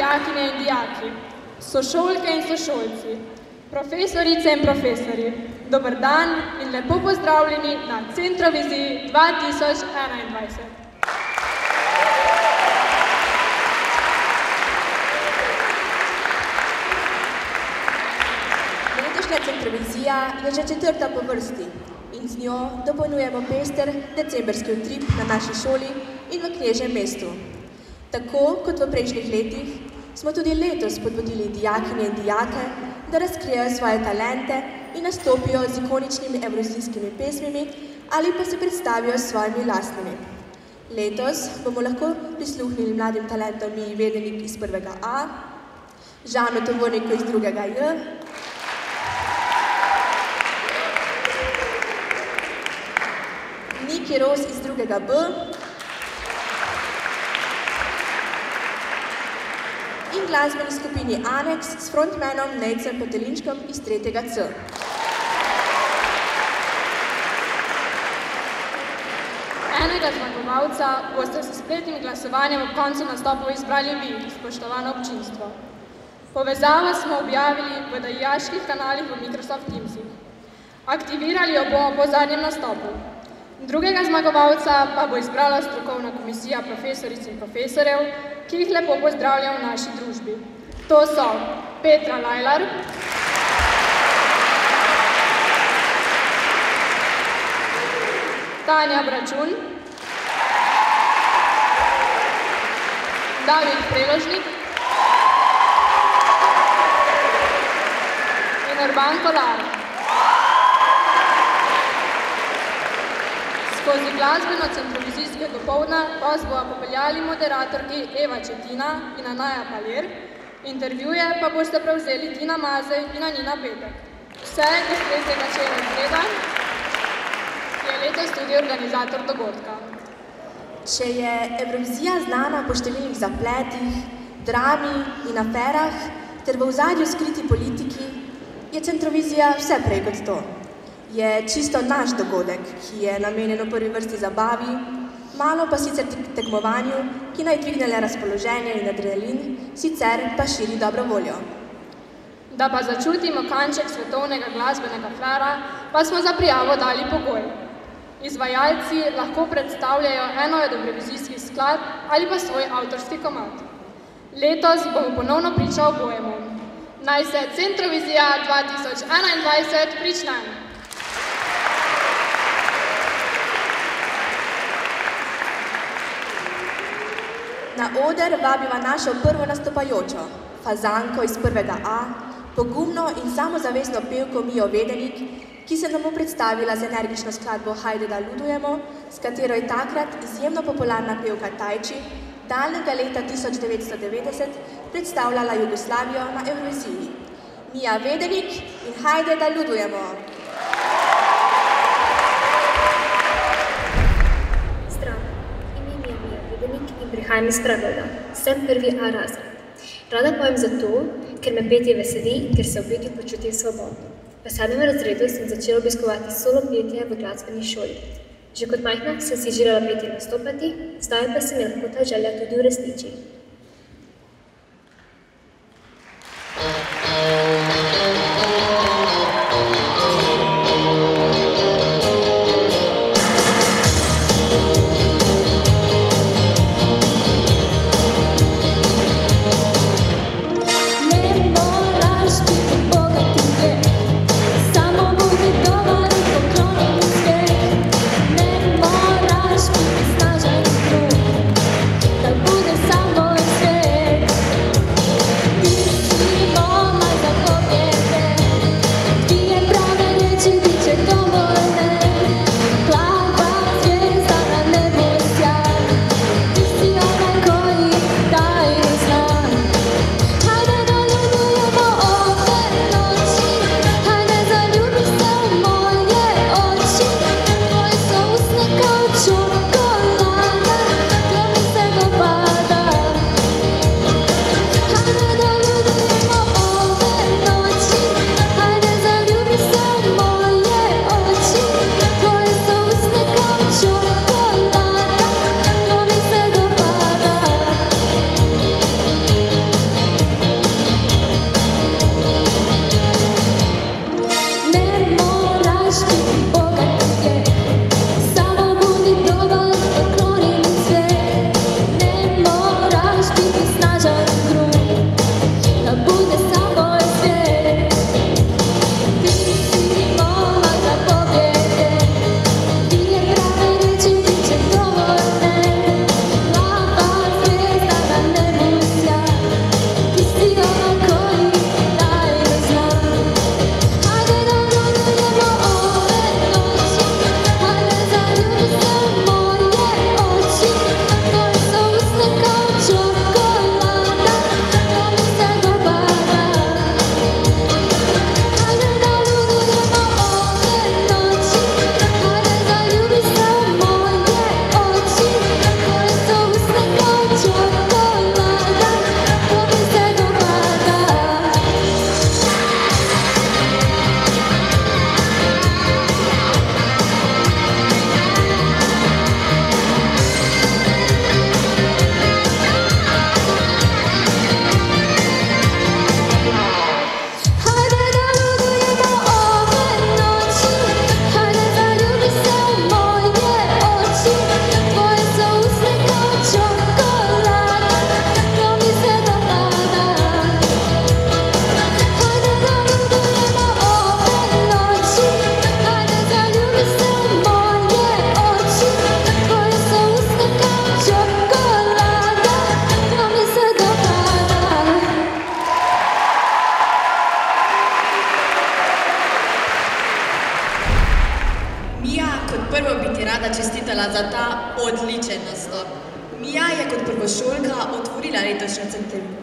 dijakinje in dijaki, sošolke in sošolci, profesorice in profesorji, dober dan in lepo pozdravljeni na Centroviziji 2021. Letošnja Centrovizija je že 4. po vrsti in z njo dopolnjujemo pester decembrski utrip na naši šoli in v Knežjem mestu. Tako kot v prejšnjih letih smo tudi letos spodbudili dijakinje in dijake, da razkrijajo svoje talente in nastopijo z ikoničnimi evrovizijskimi pesmimi ali pa se predstavijo s svojimi lastnimi. Letos bomo lahko prisluhnili mladim talentom Miji Vedenik iz 1. A, Žanu Tovorniku iz 2. J, Niki Ros iz 2. B in glasbeni skupini Aneks s frontmanom Nejcem Petelinškom iz 3. C. Enega zmagovalca boste s spletnim glasovanjem ob koncu nastopov izbrali vi, spoštovano občinstvo. Povezavo smo objavili v dijaških kanalih v Microsoft Teamsih. Aktivirali jo bomo po zadnjem nastopu. Drugega zmagovalca pa bo izbrala strokovna komisija profesoric in profesorjev, ki jih lepo pozdravljam v naši družbi. To so Petra Lajlar, Tanja Bračun, David Preložnik in Urban Kolar. Skozi glasbeno centrovizijske dopoldne vas bo popeljali moderatorki Eva Četina in Anaja Paler, intervjuje pa boste prevzeli Tina Mazej in Anina Petek. Vse iz 3. člena Zreda, ki je letos tudi organizator dogodka. Če je Evrovizija znana po številnih zapletih, drami in aferah ter v ozadju skriti politiki, je Centrovizija vse prej kot to. Je čisto naš dogodek, ki je namenjen v prvi vrsti zabavi, malo pa sicer tekmovanju, ki naj dvigne le razpoloženje in adrenalin, sicer pa širi dobro voljo. Da pa začutimo kanček svetovnega glasbenega flara, pa smo za prijavo dali pogoj. Izvajalci lahko predstavljajo eno od evrovizijskih skladb ali pa svoj avtorski komad. Letos bomo ponovno priča obojemu. Naj se Centrovizija 2021 prične! Na oder vabiva našo prvo nastopajočo, Fazanko iz 1. A, pogumno in samozavestno pevko Mijo Vedenik, ki se nam bo predstavila z energično skladbo Hajde da ludujemo, s katero je takrat izjemno popularna pevka Tajči daljnega leta 1990 predstavljala Jugoslavijo na Evroviziji. Mija Vedenik in Hajde da ludujemo! Prihajam iz Pragoda. Sem 1. A razred. Rada pojem zato, ker me petje veseli in ker se v petju počutim svobodno. V 7. razredu sem začela obiskovati solo petje v glasbeni šoli. Že kot majhna sem si želela petje nastopati, zdaj pa se mi lahko ta želja tudi uresniči. Samo za ta odličen nastop. Mija je kot prvošolka otvorila letošnjo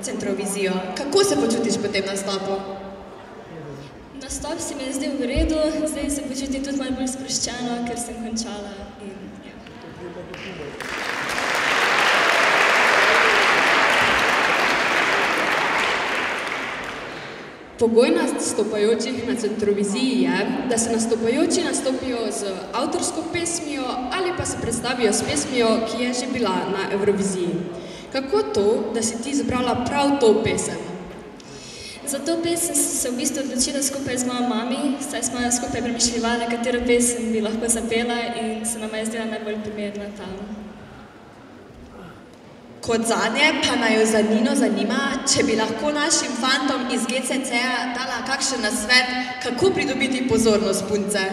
Centrovizijo. Kako se počutiš po tem nastopu? Nastop se mi je zdel v redu, zdaj se počutim tudi malo bolj sproščeno, ker sem končala in ja. Pogoj nastopajočih na Centroviziji je, da se nastopajoči nastopijo z avtorsko pesmijo ali pa se predstavijo s pesmijo, ki je že bila na Evroviziji. Kako to, da si ti izbrala prav to pesem? Za to pesem sem se v bistvu odločila skupaj z mojo mami, saj smo skupaj premišljevali, katero pesem bi lahko zapela in se nama je zdela najbolj primerna ta. Kot zadnje pa naj jo za Nino zanima, če bi lahko našim fantom iz GCC-ja dala kakšen nasvet, kako pridobiti pozornost punce.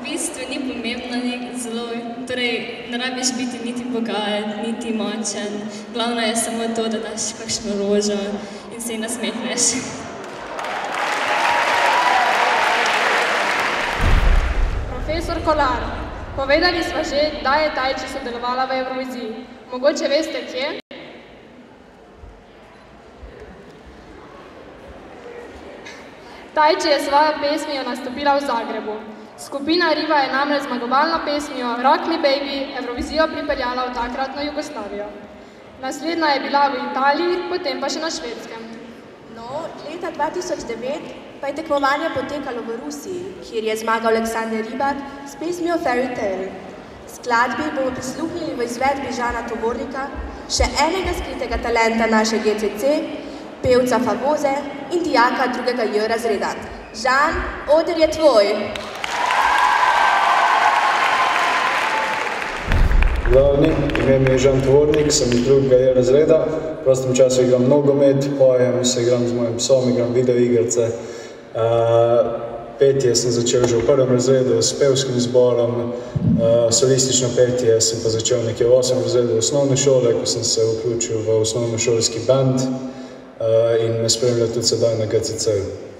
V bistvu ni pomembno zelo, torej ne rabiš biti niti bogat, niti močen. Glavno je samo to, da daš kakšno rožo in se ji nasmehneš. Profesor Kolar, povedali sva že, da je Tajči sodelovala v Evroviziji. Mogoče veste, kje? Tajči je svojo pesmijo nastopila v Zagrebu. Skupina Riva je namreč zmagovalno pesmijo Rock Me Baby Evrovizijo pripeljala v takratno Jugoslavijo. Naslednja je bila v Italiji, potem pa še na Švedskem. No, leta 2009 pa je tekmovanje potekalo v Rusiji, kjer je zmagal Aleksander Rybak s pesmijo Fairy Tale. Skladbi bomo prisluhnili v izvedbi Žana Tovornika, še enega skritega talenta naše GCC, pevca Favoze in dijaka 2. J razreda. Žan, oder je tvoj! Glavni, ime mi je Žan Tovornik, sem iz 2. J razreda. V prostem času igram nogomet, pojem, se igram z mojim psom, igram videoigrice. Petje sem začel že v 1. razredu s pevskim zborom, solistično petje sem pa začel nekje v 8. razredu osnovne šole, ko sem se vključil v osnovnošolski band in me spremlja tudi sedaj na GCC-ju.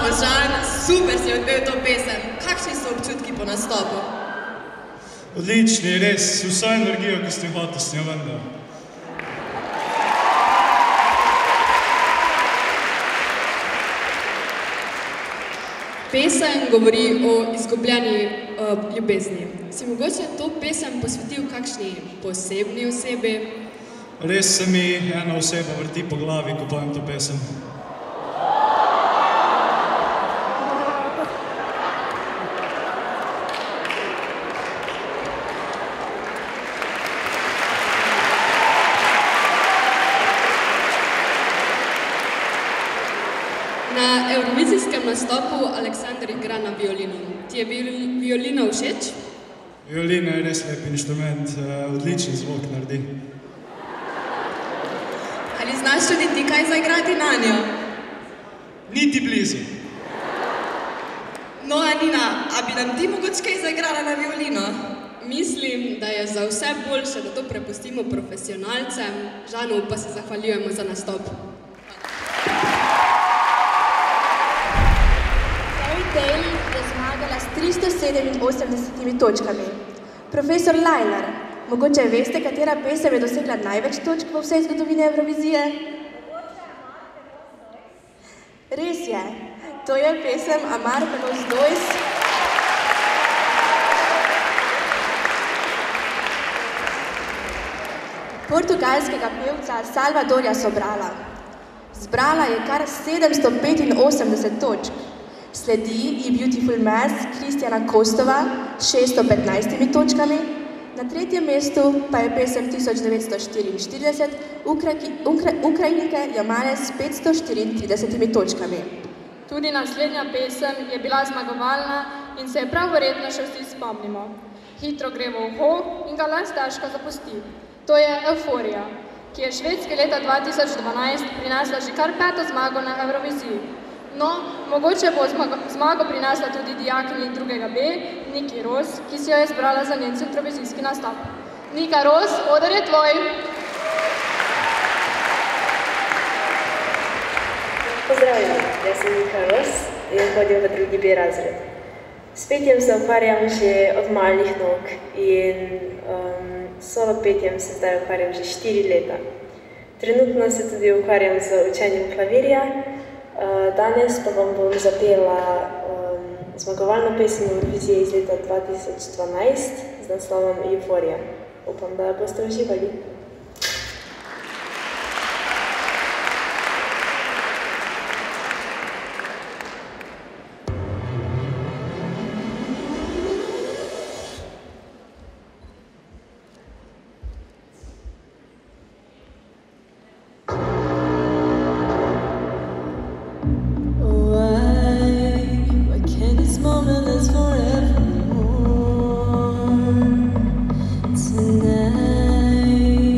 Božan, super si odpel to pesem. Kakšni so občutki po nastopu? Odlični, res, vsa energijo, ki ste hotel s njo vendar. Pesem govori o izgubljeni ljubezni. Si mogoče to pesem posvetil kakšni posebni osebi? Res se mi ena oseba vrti po glavi, ko pojem to pesem. Na evrovizijskem nastopu Aleksander igra na violino. Ti je violina všeč? Violina je res lep inštrument, odličen zvok naredi. Ali znaš tudi ti kaj zaigrati na njo? Niti blizu. No, Anina, a bi nam ti mogoče kaj zaigrala na violino? Mislim, da je za vse boljše, da to prepustimo profesionalcem. Žanu pa se zahvaljujemo za nastop. Dale je zmagala s 387 točkami. Profesor Lajlar, mogoče veste, katera pesem je dosegla največ točk v vsej zgodovini Evrovizije? Res je, to je pesem Amar Menos Dois. Portugalskega pevca Salvadorja Sobrala. Zbrala je kar 785 točk. Sledi je Beautiful Mess Kristjana Kostova s 615 točkami, na tretjem mestu pa je pesem 1944 Ukrajinke Jamale s 534 točkami. Tudi naslednja pesem je bila zmagovalna in se je prav verjetno še vsi spomnimo. Hitro gre v uho in ga las težko zapusti. To je Euforija, ki je Švedski leta 2012 prinesla že kar 5. zmago na Evroviziji. No, mogoče bo zmago prinesla tudi dijakinji 2. B, Niki Ros, ki si jo je izbrala za njen centrovizijski nastop. Nika Ros, oder je tvoj! Pozdravljeni, jaz sem Nika Ros in hodim v 2. B razred. S petjem se ukvarjam že od malih nog in solo petjem se zdaj ukvarjam že 4 leta. Trenutno se tudi ukvarjam z učenjem klavirja. Danes pa vam bom zapela zmagovalno pesem Evrovizije iz leta 2012 z naslovom Euforija. Upam, da boste uživali. Tonight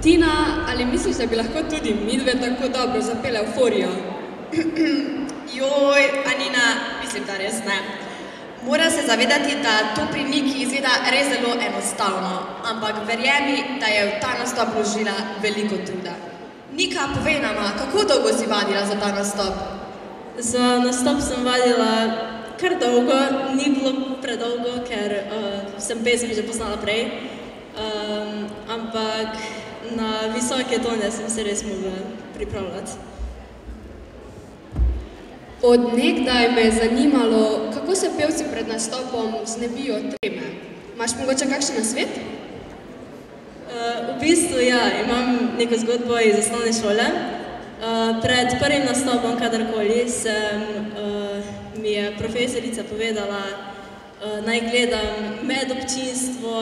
Tina, ali misliš, da bi lahko tudi midve tako dobro zapele Euforijo? Joj, Anina, mislim, da res ne. Mora se zavedati, da to pri Niki izgleda res zelo enostavno, ampak verjemi, da je v ta nastop vložila veliko truda. Nika, povej nama, kako dolgo si vadila za ta nastop? Za nastop sem vadila kar dolgo, ni bilo predolgo, ker sem pesmi že poznala prej, ampak na visoke tone sem se res mogla pripravljati. Od nekdaj me je zanimalo, kako se pevci pred nastopom znebijo treme. Imaš mogoče kakšen nasvet? V bistvu ja, imam neko zgodbo iz osnovne šole. Pred prvim nastopom kadarkoli mi je profesorica povedala, naj gledam med občinstvo,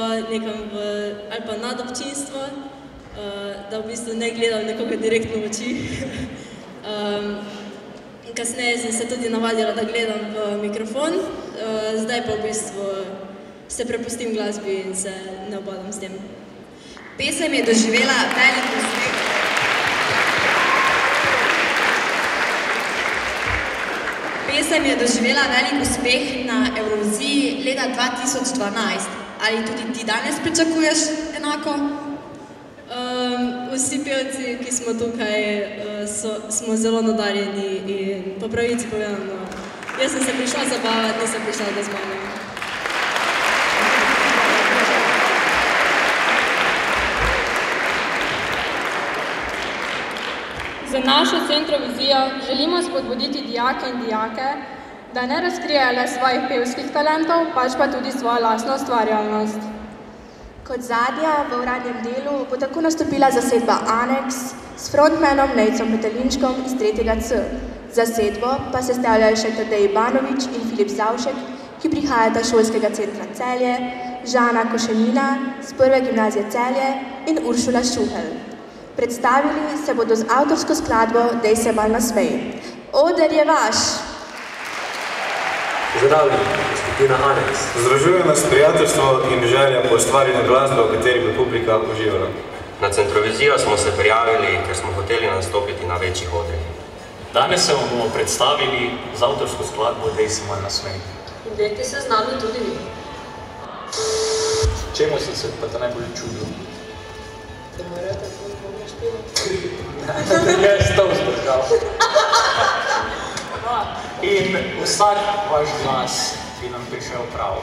ali pa nad občinstvo, da v bistvu ne gledam nekoga direktno v oči. Kasneje sem se tudi navadila, da gledam v mikrofon, zdaj pa v bistvu se prepustim glasbi in se ne obadam s tem. Pesem je doživela velik uspeh. Pesem je doživela velik uspeh na Evroviziji leta 2012. Ali tudi ti danes pričakuješ enako? Vsi pevci, ki smo tukaj, smo zelo nadarjeni in po pravici povedano, jaz sem se prišla zabavati, nisem prišla da zmagam. Za našo Centrovizijo želimo spodbuditi dijake in dijake, da ne razkrijejo le svojih pevskih talentov, pač pa tudi svojo lastno ustvarjalnost. Kot zadnja v uradnem delu bo tako nastopila zasedba Aneks s frontmanom Nejcom Petelinčkom iz 3. C. Zasedbo pa sestavljajo še Tadej Banovič in Filip Zavšek, ki prihajata iz šolskega centra Celje, Žana Košenina z Prve gimnazije Celje in Uršula Šuhelj. Predstavili se bodo z avtorsko skladbo Dej se mal nasmej. Oder je vaš! Pozdravljeni, skupina Aneks. Združuje nas prijateljstvo in želja po ustvarjanju glasbe, v kateri bi publika uživala. Na Centrovizijo smo se prijavili, ker smo hoteli nastopiti na večjih odrih. Danes se vam bomo predstavili z avtorsko skladbo Dej se mal nasmej. In dejte se z nami tudi vi. Čemu si se pa ta najbolj čudil? Da morajo tako bolj špevati. Kaj si to vzdržal? In vsak vaš glas bi nam prišel prav.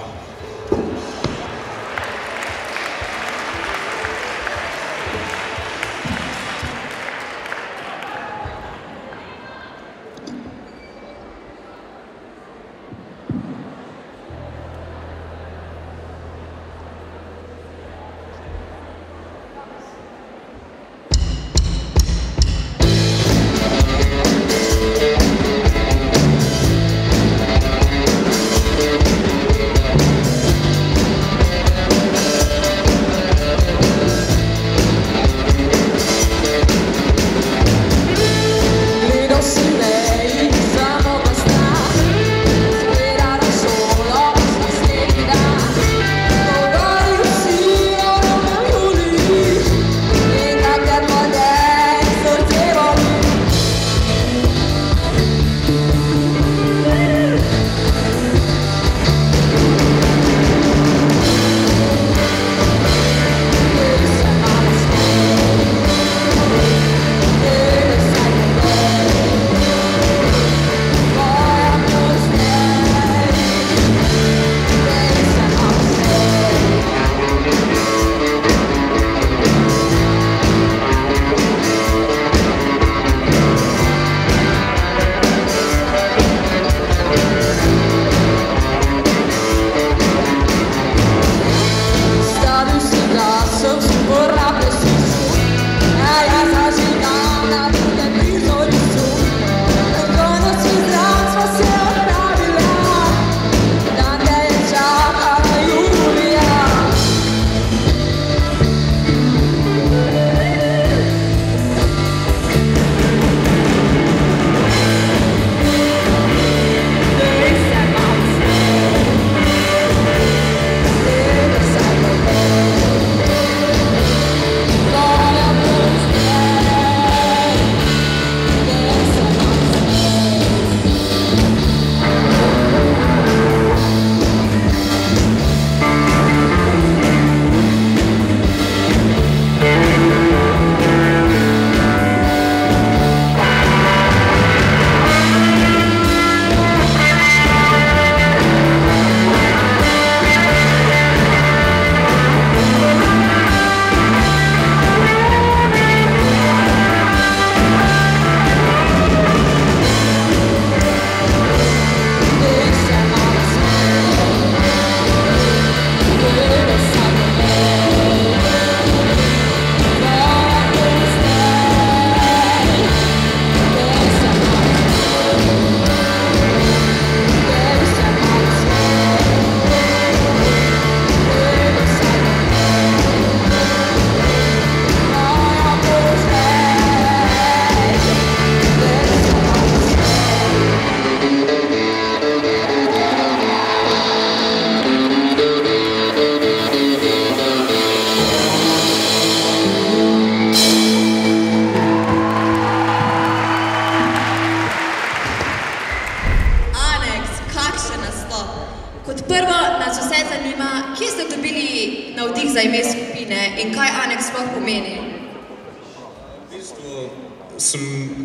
za ime skupine in kaj aneks sploh pomeni?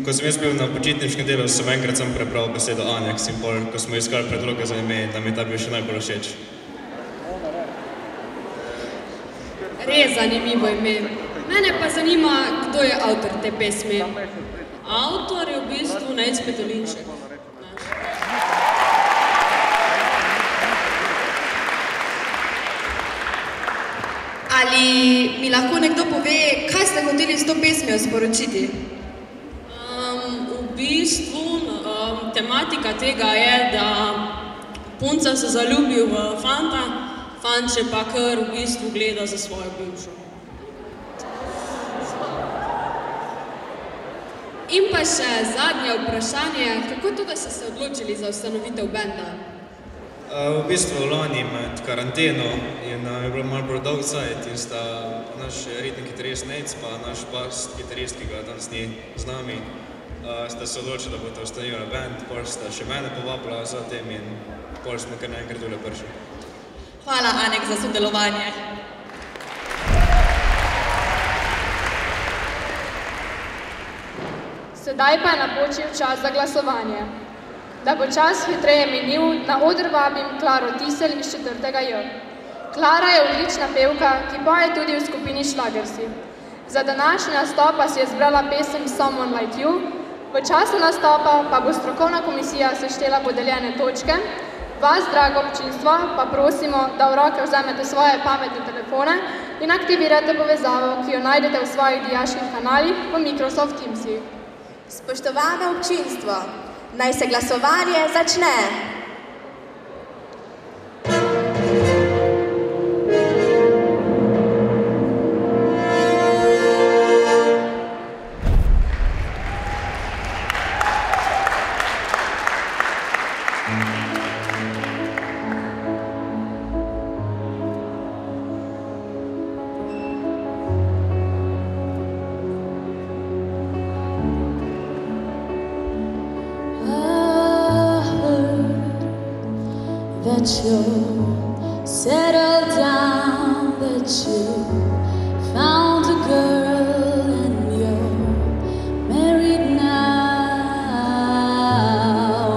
Ko sem jaz bil na počitniškem delu, sem enkrat prebral besedo aneks in pol, ko smo iskali predloge za ime, da mi je ta bil še najbolj všeč. Res zanimivo ime. Mene pa zanima, kdo je avtor te pesmi. Avtor je v bistvu Nejc Petelinšek. Ali mi lahko nekdo pove, kaj ste hoteli s to pesmijo sporočiti? V bistvu tematika tega je, da punca se zaljubi v fanta, fantče pa kar v bistvu gleda za svojo bivšo. In pa še zadnje vprašanje, kako to, da ste se odločili za ustanovitev benda? V bistvu lani med karanteno je bilo malo bolj dolg cajt in sta naš ritni kitarist Nejc pa naš bas kitarist, ki ga danes ni z nami, sta se odločili, da boste ustanovili band, pol sta še mene povabila za tem in pol smo kar naenkrat tule prišli. Hvala, Anek, za sodelovanje. Sedaj pa je napočil čas za glasovanje. Da bo čas hitreje minil, na oder vabim Klaro Tisel iz 4. J. Klara je odlična pevka, ki poje tudi v skupini Šlagersi. Za današnji nastop pa si je zbrala pesem Someone Like You, v času nastopa pa bo strokovna komisija seštela podeljene točke. Vas, drago občinstvo, pa prosimo, da v roke vzamete svoje pametne telefone in aktivirate povezavo, ki jo najdete v svojih dijaških kanalih v Microsoft Teamsih. Spoštovano občinstvo, naj se glasovanje začne! That you settled down, that you found a girl and you're married now.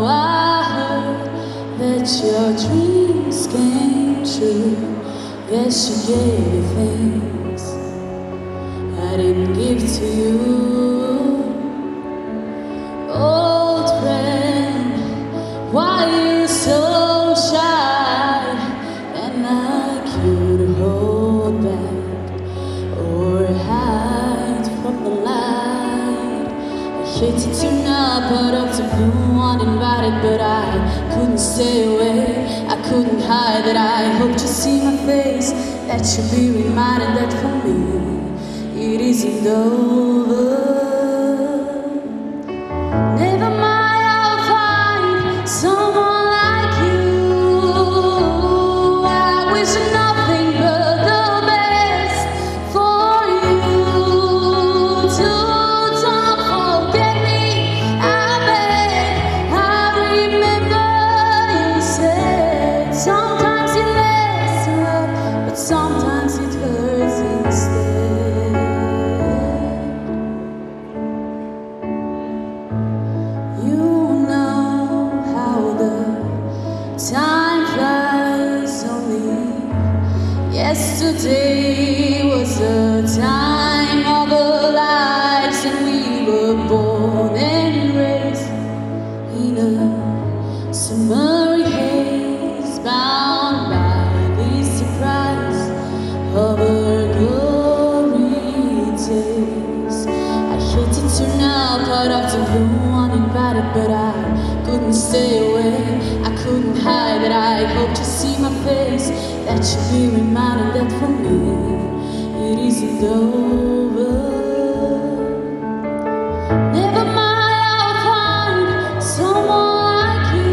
I heard that your dreams came true. Yes, she gave you things I didn't give to you. Old friend, why you so shy and like you to hold back or hide from the light? I hate to turn up, but up to blue uninvited, but I couldn't stay away. I couldn't hide that I hoped to see my face, that you'd be reminded that for me it isn't over. Never mind, I'll find someone. Yesterday was a time of our lives, and we were born and raised in a summer haze, bound by the surprise of our glory days. I hate to turn up, caught up to blue uninvited, but I couldn't stay away. I couldn't hide that I hoped to see my face, that you'd be reminded that for me it isn't over. Never mind, I'll find someone like you.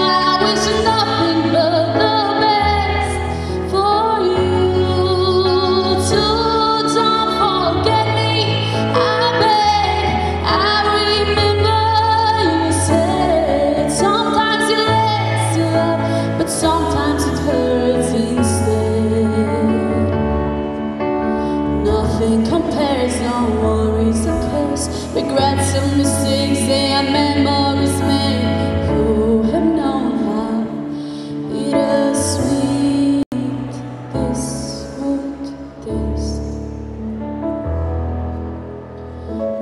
I wish nothing but the best for you. So don't forget me, I beg. I remember you said sometimes you let love, but sometimes it hurts instead. nothing compares, no worries or cares, regrets and mistakes, they are memories made. Who have known how bittersweet this would taste?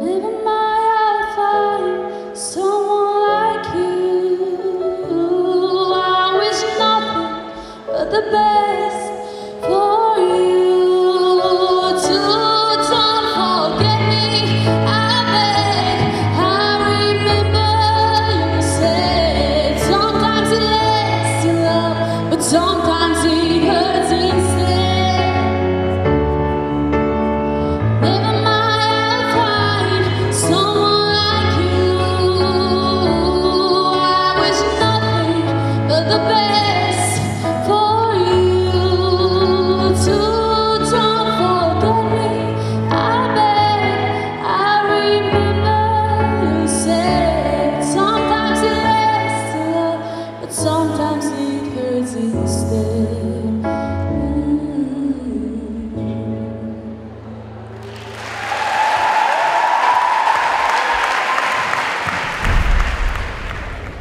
Never mind, I'll find someone like you. I wish nothing but the best for you. Sometimes it hurts instead. Never mind, I'll find someone like you. I wish nothing but the best for you. Too don't forget me, I beg. I remember you said sometimes it lasts to love, but sometimes it hurts instead.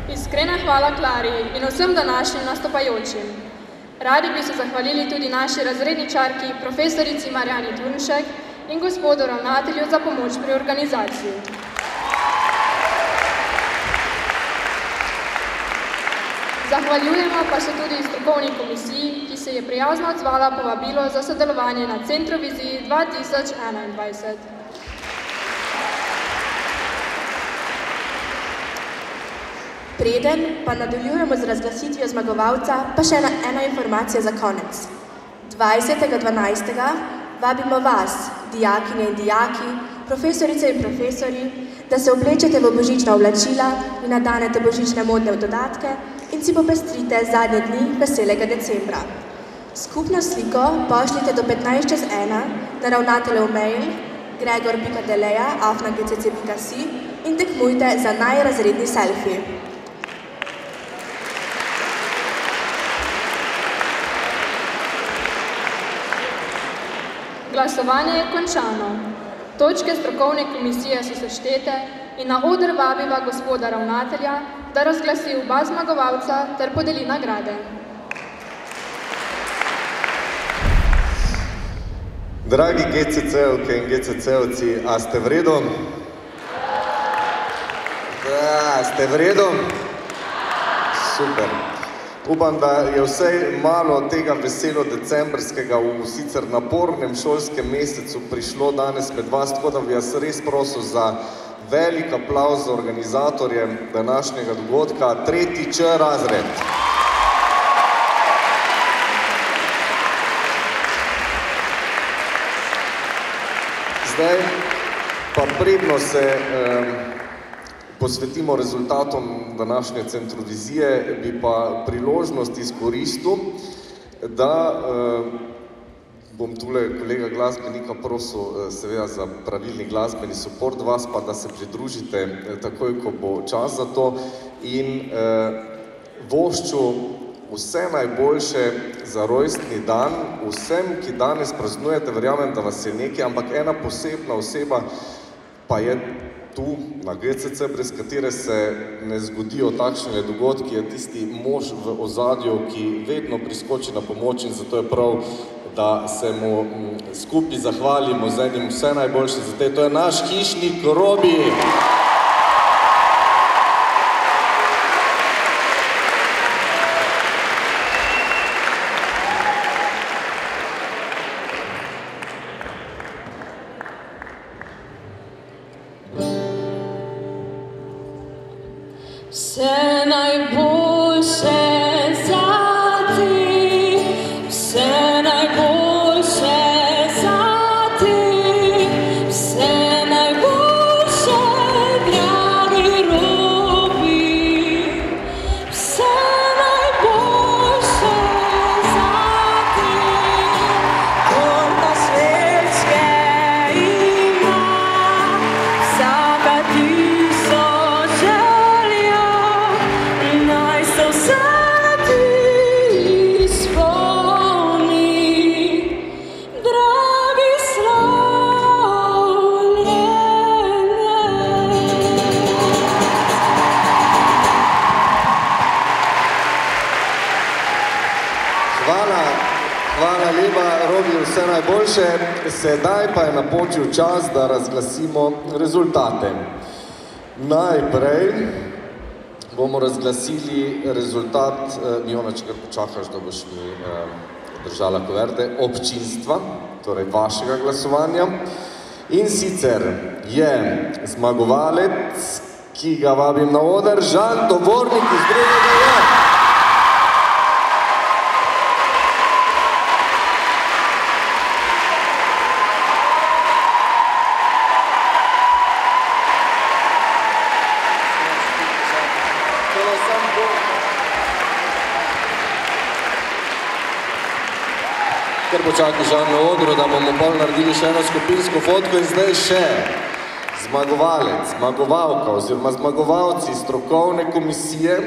Iskrena hvala Klari in vsem današnjim nastopajočim. Radi bi se zahvalili tudi naši razredničarki, profesorici Marjani Turnšek in gospodu ravnatelju za pomoč pri organizaciji. Zahvaljujemo pa se tudi strokovni komisiji, ki se je prijazno odzvala povabilo za sodelovanje na Centroviziji 2021. Preden pa nadaljujemo z razglasitvijo zmagovalca, pa še ena informacija za konec. 20.12. vabimo vas, dijakinje in dijaki, profesorice in profesori, da se oblečete v božična oblačila in nadanete božične modne dodatke in si popestrite zadnje dni veselega decembra. Skupno sliko pošljite do 15:01 na ravnateljev mail gregor.deleja@gcc.si in tekmujte za najrazredni selfie. Glasovanje je končano. Točke strokovne komisije so seštete in na oder vabiva gospoda ravnatelja, da razglasi oba zmagovalca ter podeli nagrade. Dragi GCC-ovke in GCC-ovci, a ste v redu? Da, ste v redu? Super. Upam, da je vsaj malo tega veselo decembrskega v sicer napornem šolskem mesecu prišlo danes med vas, tako da bi jaz res prosil za velik aplavz za organizatorje današnjega dogodka, 3. Č razred. Zdaj pa predno se posvetimo rezultatom današnje Centrovizije, bi pa priložnost izkoristil, da bom tule kolega glasbenika prosil seveda za pravilni glasbeni support vas, pa da se pridružite takoj, ko bo čas za to in vošču vse najboljše za rojstni dan vsem, ki danes praznujete, verjamem, da vas je nekaj, ampak ena posebna oseba pa je tu na GCC, brez katere se ne zgodijo takšne dogodki, je tisti mož v ozadju, ki vedno priskoči na pomoč in zato je prav, da se mu skupaj zahvalimo z enim vse najboljše za te. To je naš hišnik Robi. Vse najboljše za ti, vse najboljše za ti, vse najboljše, dragi Robi, vse najboljše za ti. Torta svečke ima, vsaka tisoč želja. starejše, sedaj pa je napočil čas, da razglasimo rezultate. Najprej bomo razglasili rezultat, Miona, če kar počakaš, da boš mi držala kuverte, občinstva, torej vašega glasovanja. In sicer je zmagovalec, ki ga vabim na oder, Žan Tovornik iz drugega J. Kar počakaj Žan na odru, da bomo bolj naredili še eno skupinsko fotko in zdaj še zmagovalec, zmagovalka oziroma zmagovalci strokovne komisije.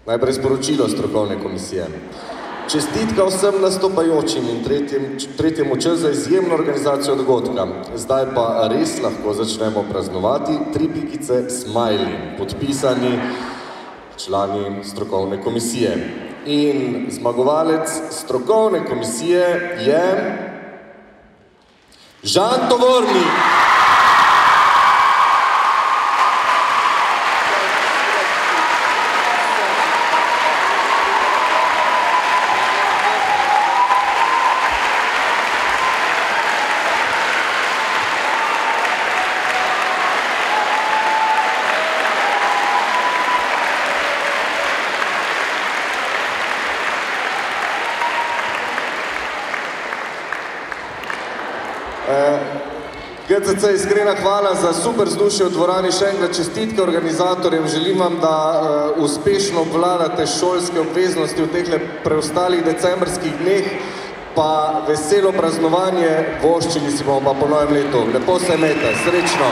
Najprej sporočilo strokovne komisije. Čestitka vsem nastopajočim in tretjemu Č za izjemno organizacijo dogodka. Zdaj pa res lahko začnemo praznovati 3 pikice smiley, podpisani člani strokovne komisije. In zmagovalec strokovne komisije je Žan Tovornik. GCC, iskrena hvala za super vzdušje v dvorani, še enkrat čestitke organizatorjem, želim vam, da uspešno obvladate šolske obveznosti v teh preostalih decembrskih dneh, pa veselo praznovanje, voščili si bomo pa po novem letu. Lepo se imejte, srečno!